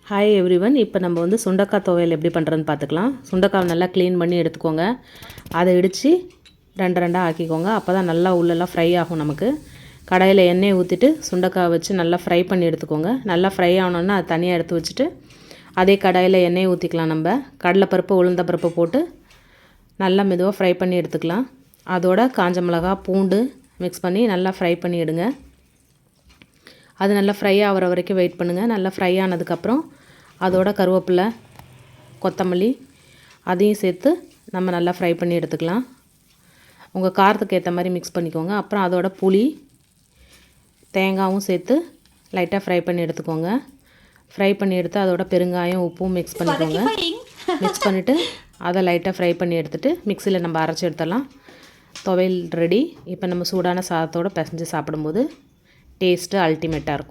Hi everyone. இப்போ நம்ம வந்து சுண்டக்காய் துவையல் எப்படி பண்ணுறதுன்னு பார்த்துக்கலாம். சுண்டக்காய் நல்லா க்ளீன் பண்ணி எடுத்துக்கோங்க. அதை இடித்து ரெண்டு ரெண்டாக ஆக்கிக்கோங்க. அப்போ தான் நல்லா உள்ளெல்லாம் ஃப்ரை ஆகும். நமக்கு கடாயில் எண்ணெயை ஊற்றிட்டு சுண்டக்காய் வச்சு நல்லா ஃப்ரை பண்ணி எடுத்துக்கோங்க. நல்லா ஃப்ரை ஆனோன்னா அதை தனியாக எடுத்து வச்சுட்டு அதே கடாயில் எண்ணெயை ஊற்றிக்கலாம். நம்ம கடலைப்பருப்பு உளுந்தப்பருப்பு போட்டு நல்லா மெதுவாக ஃப்ரை பண்ணி எடுத்துக்கலாம். அதோட காஞ்ச மிளகா பூண்டு மிக்ஸ் பண்ணி நல்லா ஃப்ரை பண்ணி எடுங்க. அது நல்லா ஃப்ரை ஆகிற வரைக்கும் வெயிட் பண்ணுங்கள். நல்லா ஃப்ரை ஆனதுக்கப்புறம் அதோட கருவேப்பிலை கொத்தமல்லி அதையும் சேர்த்து நம்ம நல்லா ஃப்ரை பண்ணி எடுத்துக்கலாம். உங்கள் காரத்துக்கு ஏற்ற மாதிரி மிக்ஸ் பண்ணிக்கோங்க. அப்புறம் அதோட புளி தேங்காயும் சேர்த்து லைட்டாக ஃப்ரை பண்ணி எடுத்துக்கோங்க. ஃப்ரை பண்ணி எடுத்து அதோட பெருங்காயம் உப்பும் மிக்ஸ் பண்ணிக்கோங்க. மிக்ஸ் பண்ணிவிட்டு அதை லைட்டாக ஃப்ரை பண்ணி எடுத்துகிட்டு மிக்சியில் நம்ம அரைச்சி எடுத்துடலாம். துவையல் ரெடி. இப்போ நம்ம சூடான சாதத்தோடு பிசைஞ்சு சாப்பிடும்போது டேஸ்ட்டு அல்டிமேட்டாக இருக்கும்.